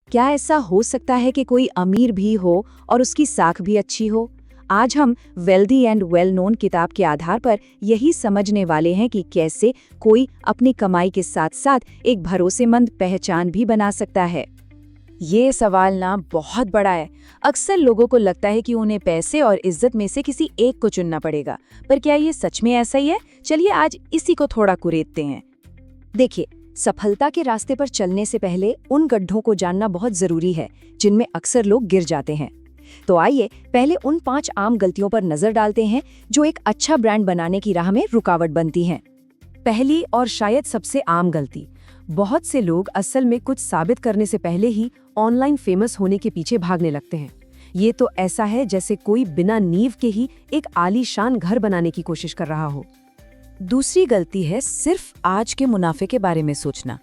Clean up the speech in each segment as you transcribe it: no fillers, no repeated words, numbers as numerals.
क्या ऐसा हो सकता है कि कोई अमीर भी हो और उसकी साख भी अच्छी हो? आज हम वेल्दी एंड वेल नोन किताब के आधार पर यही समझने वाले हैं कि कैसे कोई अपनी कमाई के साथ साथ एक भरोसेमंद पहचान भी बना सकता है। ये सवाल ना बहुत बड़ा है। अक्सर लोगों को लगता है कि उन्हें पैसे और इज्जत में से किसी एक को चुनना पड़ेगा, पर क्या ये सच में ऐसा ही है? चलिए आज इसी को थोड़ा कुरेदते हैं। देखिए, सफलता के रास्ते पर चलने से पहले उन गड्ढों को जानना बहुत जरूरी है जिनमें अक्सर लोग गिर जाते हैं। तो आइए पहले उन 5 आम गलतियों पर नजर डालते हैं जो एक अच्छा ब्रांड बनाने की राह में रुकावट बनती हैं। पहली और शायद सबसे आम गलती, बहुत से लोग असल में कुछ साबित करने से पहले ही ऑनलाइन फेमस होने के पीछे भागने लगते हैं। ये तो ऐसा है जैसे कोई बिना नींव के ही एक आलीशान घर बनाने की कोशिश कर रहा हो। दूसरी गलती है सिर्फ आज के मुनाफे के बारे में सोचना।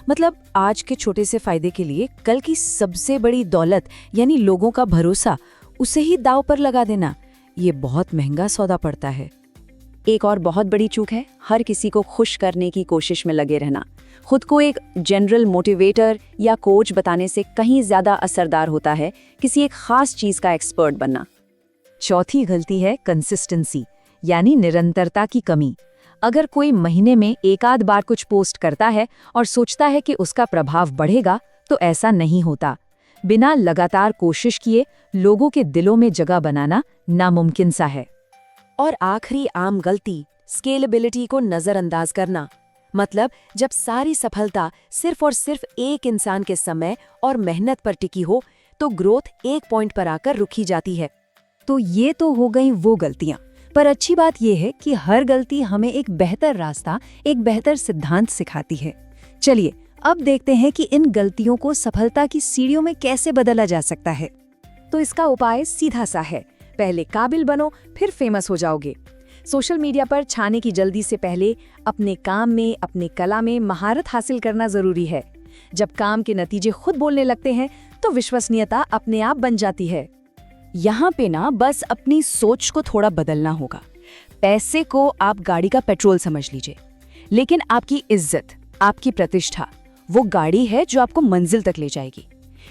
मतलब आज के छोटे से फायदे के लिए कल की सबसे बड़ी दौलत यानी लोगों का भरोसा, उसे ही दांव पर लगा देना। ये बहुत महंगा सौदा पड़ता है। एक और बहुत बड़ी चूक है हर किसी को खुश करने की कोशिश में लगे रहना। खुद को एक जनरल मोटिवेटर या कोच बताने से कहीं ज्यादा असरदार होता है किसी एक खास चीज का एक्सपर्ट बनना। चौथी गलती है कंसिस्टेंसी यानी निरंतरता की कमी। अगर कोई महीने में एक आध बार कुछ पोस्ट करता है और सोचता है कि उसका प्रभाव बढ़ेगा, तो ऐसा नहीं होता। बिना लगातार कोशिश किए लोगों के दिलों में जगह बनाना नामुमकिन सा है। और आखिरी आम गलती, स्केलेबिलिटी को नजरअंदाज करना। मतलब जब सारी सफलता सिर्फ और सिर्फ एक इंसान के समय और मेहनत पर टिकी हो, तो ग्रोथ एक पॉइंट पर आकर रुकी जाती है। तो ये तो हो गई वो गलतियां, पर अच्छी बात यह है कि हर गलती हमें एक बेहतर रास्ता, एक बेहतर सिद्धांत सिखाती है। चलिए अब देखते हैं कि इन गलतियों को सफलता की सीढ़ियों में कैसे बदला जा सकता है। तो इसका उपाय सीधा सा है, पहले काबिल बनो फिर फेमस हो जाओगे। सोशल मीडिया पर छाने की जल्दी से पहले अपने काम में, अपनी कला में महारत हासिल करना जरूरी है। जब काम के नतीजे खुद बोलने लगते हैं तो विश्वसनीयता अपने आप बन जाती है। यहाँ पे ना बस अपनी सोच को थोड़ा बदलना होगा। पैसे को आप गाड़ी का पेट्रोल समझ लीजिए, लेकिन आपकी इज्जत, आपकी प्रतिष्ठा वो गाड़ी है जो आपको मंजिल तक ले जाएगी।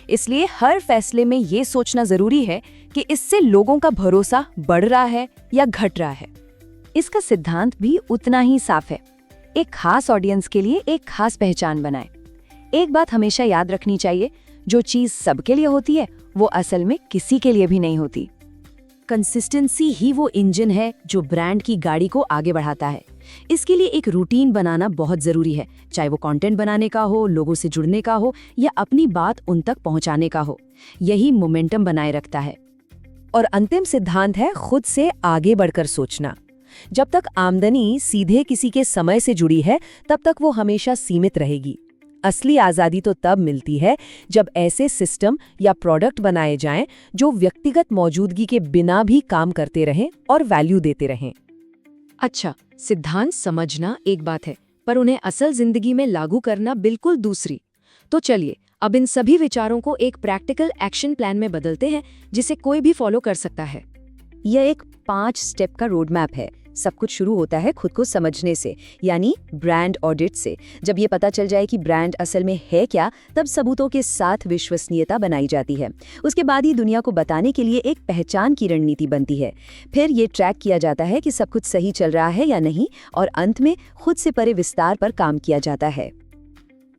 इसलिए हर फैसले में ये सोचना जरूरी है कि इससे लोगों का भरोसा बढ़ रहा है या घट रहा है। इसका सिद्धांत भी उतना ही साफ है, एक खास ऑडियंस के लिए एक खास पहचान बनाएं। एक बात हमेशा याद रखनी चाहिए, जो चीज सबके लिए होती है वो असल में किसी के लिए भी नहीं होती। कंसिस्टेंसी ही वो इंजन है जो ब्रांड की गाड़ी को आगे बढ़ाता है। इसके लिए एक रूटीन बनाना बहुत जरूरी है, चाहे वो कंटेंट बनाने का हो, लोगों से जुड़ने का हो या अपनी बात उन तक पहुंचाने का हो। यही मोमेंटम बनाए रखता है। और अंतिम सिद्धांत है खुद से आगे बढ़कर सोचना। जब तक आमदनी सीधे किसी के समय से जुड़ी है, तब तक वो हमेशा सीमित रहेगी। असली आज़ादी तो तब मिलती है जब ऐसे सिस्टम या प्रोडक्ट बनाए जाएं जो व्यक्तिगत मौजूदगी के बिना भी काम करते रहें और वैल्यू देते रहें। अच्छा, सिद्धांत समझना एक बात है, पर उन्हें असल जिंदगी में लागू करना बिल्कुल दूसरी। तो चलिए अब इन सभी विचारों को एक प्रैक्टिकल एक्शन प्लान में बदलते हैं जिसे कोई भी फॉलो कर सकता है। यह एक 5 स्टेप का रोड मैप है। सब कुछ शुरू होता है खुद को समझने से, यानी ब्रांड ऑडिट से। जब ये पता चल जाए कि ब्रांड असल में है क्या, तब सबूतों के साथ विश्वसनीयता बनाई जाती है। उसके बाद ही दुनिया को बताने के लिए एक पहचान की रणनीति बनती है। फिर ये ट्रैक किया जाता है कि सब कुछ सही चल रहा है या नहीं, और अंत में खुद से परे विस्तार पर काम किया जाता है।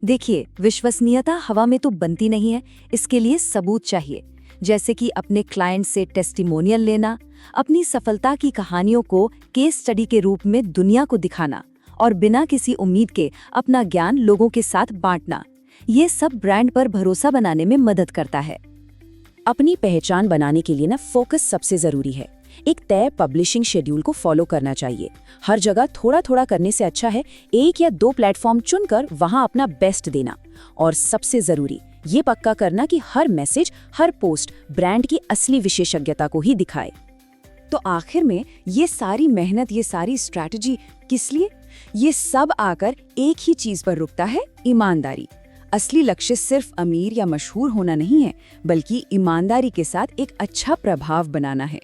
देखिए, विश्वसनीयता हवा में तो बनती नहीं है, इसके लिए सबूत चाहिए। जैसे कि अपने क्लाइंट से टेस्टिमोनियल लेना, अपनी सफलता की कहानियों को केस स्टडी के रूप में दुनिया को दिखाना और बिना किसी उम्मीद के अपना ज्ञान लोगों के साथ बांटना। ये सब ब्रांड पर भरोसा बनाने में मदद करता है। अपनी पहचान बनाने के लिए ना फोकस सबसे जरूरी है। एक तय पब्लिशिंग शेड्यूल को फॉलो करना चाहिए। हर जगह थोड़ा थोड़ा करने से अच्छा है 1 या 2 प्लेटफॉर्म चुनकर वहां अपना बेस्ट देना। और सबसे जरूरी ये पक्का करना कि हर मैसेज, हर पोस्ट ब्रांड की असली विशेषज्ञता को ही दिखाए। तो आखिर में ये सारी मेहनत, ये सारी स्ट्रैटेजी किस लिए? ये सब आकर एक ही चीज पर रुकता है, ईमानदारी। असली लक्ष्य सिर्फ अमीर या मशहूर होना नहीं है, बल्कि ईमानदारी के साथ एक अच्छा प्रभाव बनाना है।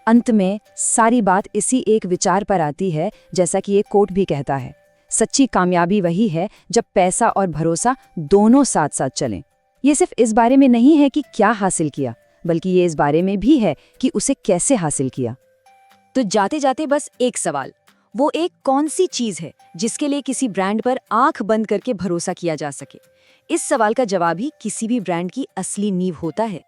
अंत में सारी बात इसी एक विचार पर आती है, जैसा कि एक कोट भी कहता है, सच्ची कामयाबी वही है जब पैसा और भरोसा दोनों साथ साथ चलें। ये सिर्फ इस बारे में नहीं है कि क्या हासिल किया, बल्कि ये इस बारे में भी है कि उसे कैसे हासिल किया। तो जाते जाते बस एक सवाल, वो एक कौन सी चीज है जिसके लिए किसी ब्रांड पर आंख बंद करके भरोसा किया जा सके? इस सवाल का जवाब ही किसी भी ब्रांड की असली नींव होता है।